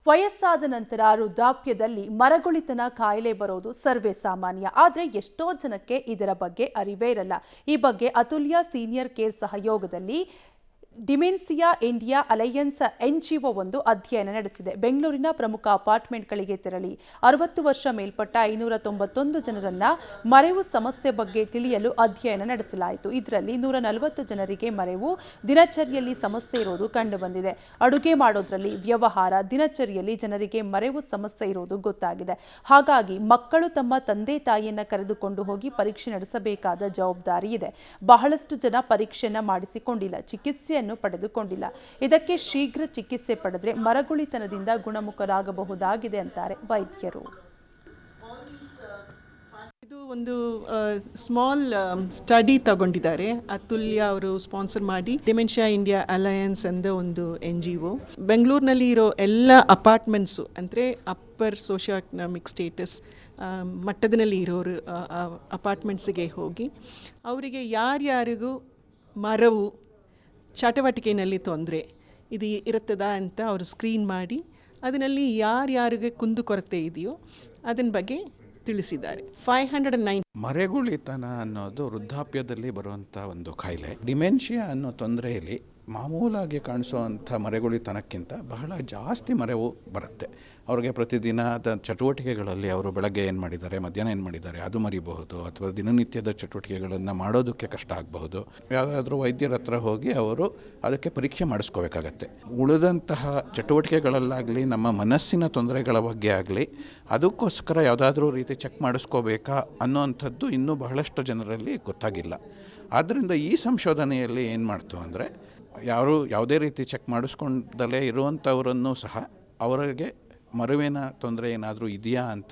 ವಯಸ್ಸಾದ ನಂತರ ವೃದ್ಧಾಪ್ಯದಲ್ಲಿ ಮರಗುಳಿತನ ಕಾಯಿಲೆ ಬರೋದು ಸರ್ವೇ ಸಾಮಾನ್ಯ. ಆದರೆ ಎಷ್ಟೋ ಜನಕ್ಕೆ ಇದರ ಬಗ್ಗೆ ಅರಿವೇ ಇರಲ್ಲ. ಈ ಬಗ್ಗೆ ಅತುಲ್ಯ ಸೀನಿಯರ್ ಕೇರ್ ಸಹಯೋಗದಲ್ಲಿ ಡಿಮೆನ್ಸಿಯಾ ಇಂಡಿಯಾ ಅಲಯನ್ಸ್ NGO ಒಂದು ಅಧ್ಯಯನ ನಡೆಸಿದೆ. ಬೆಂಗಳೂರಿನ ಪ್ರಮುಖ ಅಪಾರ್ಟ್ಮೆಂಟ್ಗಳಿಗೆ ತೆರಳಿ 60 ವರ್ಷ ಮೇಲ್ಪಟ್ಟ 591 ಜನರನ್ನ ಮರೆವು ಸಮಸ್ಯೆ ಬಗ್ಗೆ ತಿಳಿಯಲು ಅಧ್ಯಯನ ನಡೆಸಲಾಯಿತು. ಇದರಲ್ಲಿ 140 ಜನರಿಗೆ ಮರೆವು ದಿನಚರಿಯಲ್ಲಿ ಸಮಸ್ಯೆ ಇರೋದು ಕಂಡುಬಂದಿದೆ. ಅಡುಗೆ ಮಾಡೋದ್ರಲ್ಲಿ, ವ್ಯವಹಾರ, ದಿನಚರಿಯಲ್ಲಿ ಜನರಿಗೆ ಮರೆವು ಸಮಸ್ಯೆ ಇರೋದು ಗೊತ್ತಾಗಿದೆ. ಹಾಗಾಗಿ ಮಕ್ಕಳು ತಮ್ಮ ತಂದೆ ತಾಯಿಯನ್ನ ಕರೆದುಕೊಂಡು ಹೋಗಿ ಪರೀಕ್ಷೆ ನಡೆಸಬೇಕಾದ ಜವಾಬ್ದಾರಿ ಇದೆ. ಬಹಳಷ್ಟು ಜನ ಪರೀಕ್ಷೆಯನ್ನ ಮಾಡಿಸಿಕೊಂಡಿಲ್ಲ, ಚಿಕಿತ್ಸೆಯನ್ನು ಪಡೆದುಕೊಂಡಿಲ್ಲ. ಇದಕ್ಕೆ ಶೀಘ್ರ ಚಿಕಿತ್ಸೆ ಪಡೆದರೆ ಮರಗುಳಿತನದಿಂದ ಗುಣಮುಖರಾಗಬಹುದಾಗಿದೆ ಅಂತಾರೆ ವೈದ್ಯರು. ಇದು ಒಂದು ಸ್ಮಾಲ್ ಸ್ಟಡಿ ತಗೊಂಡಿದ್ದಾರೆ. ಅತುಲ್ಯ ಅವರು ಸ್ಪಾನ್ಸರ್ ಮಾಡಿ ಡಿಮೆನ್ಷಿಯಾ ಇಂಡಿಯಾ ಅಲಯನ್ಸ್ ಎಂದ ಒಂದು NGO ಬೆಂಗಳೂರಿನಲ್ಲಿ ಇರೋ ಎಲ್ಲ ಅಪಾರ್ಟ್ಮೆಂಟ್ಸು ಅಂದರೆ ಅಪ್ಪರ್ ಸೋಷಿಯೋ ಎಕನಾಮಿಕ್ ಸ್ಟೇಟಸ್ ಮಟ್ಟದಲ್ಲಿ ಇರೋರು ಅಪಾರ್ಟ್ಮೆಂಟ್ಸಿಗೆ ಹೋಗಿ ಅವರಿಗೆ ಯಾರ್ಯಾರಿಗೂ ಮರವು ಚಟುವಟಿಕೆಯಲ್ಲಿ ತೊಂದರೆ ಇದು ಇರುತ್ತದಾ ಅಂತ ಅವರು ಸ್ಕ್ರೀನ್ ಮಾಡಿ ಅದರಲ್ಲಿ ಯಾರ್ಯಾರಿಗೆ ಕುಂದುಕೊರತೆ ಇದೆಯೋ ಅದನ್ನ ಬಗ್ಗೆ ತಿಳಿಸಿದ್ದಾರೆ. 509 ಮರೆಗುಳಿತನ ಅನ್ನೋದು ವೃದ್ಧಾಪ್ಯದಲ್ಲಿ ಬರುವಂಥ ಒಂದು ಕಾಯಿಲೆ. ಡಿಮೆನ್ಷಿಯಾ ಅನ್ನೋ ತೊಂದರೆಯಲ್ಲಿ ಮಾಮೂಲಾಗಿ ಕಾಣಿಸುವಂಥ ಮರೆಗುಳಿತನಕ್ಕಿಂತ ಬಹಳ ಜಾಸ್ತಿ ಮರೆವು ಬರುತ್ತೆ. ಅವ್ರಿಗೆ ಪ್ರತಿದಿನದ ಚಟುವಟಿಕೆಗಳಲ್ಲಿ ಅವರು ಬೆಳಗ್ಗೆ ಏನು ಮಾಡಿದ್ದಾರೆ, ಮಧ್ಯಾಹ್ನ ಏನು ಮಾಡಿದ್ದಾರೆ ಅದು ಮರಿಬಹುದು, ಅಥವಾ ದಿನನಿತ್ಯದ ಚಟುವಟಿಕೆಗಳನ್ನು ಮಾಡೋದಕ್ಕೆ ಕಷ್ಟ ಆಗಬಹುದು. ಯಾವುದಾದ್ರೂ ವೈದ್ಯರ ಹತ್ರ ಹೋಗಿ ಅವರು ಅದಕ್ಕೆ ಪರೀಕ್ಷೆ ಮಾಡಿಸ್ಕೋಬೇಕಾಗತ್ತೆ. ಉಳಿದಂತಹ ಚಟುವಟಿಕೆಗಳಲ್ಲಾಗಲಿ, ನಮ್ಮ ಮನಸ್ಸಿನ ತೊಂದರೆಗಳ ಬಗ್ಗೆ ಆಗಲಿ, ಅದಕ್ಕೋಸ್ಕರ ಯಾವುದಾದ್ರೂ ರೀತಿ ಚೆಕ್ ಮಾಡಿಸ್ಕೋಬೇಕಾ ಅನ್ನೋವಂಥದ್ದು ಇನ್ನೂ ಬಹಳಷ್ಟು ಜನರಲ್ಲಿ ಗೊತ್ತಾಗಿಲ್ಲ. ಆದ್ದರಿಂದ ಈ ಸಂಶೋಧನೆಯಲ್ಲಿ ಏನು ಮಾಡ್ತು ಅಂದರೆ, ಯಾವುದೇ ರೀತಿ ಚೆಕ್ ಮಾಡಿಸ್ಕೊಂಡಲೇ ಇರುವಂಥವರನ್ನು ಸಹ ಅವರಿಗೆ ಮರುವಿನ ತೊಂದರೆ ಏನಾದರೂ ಇದೆಯಾ ಅಂತ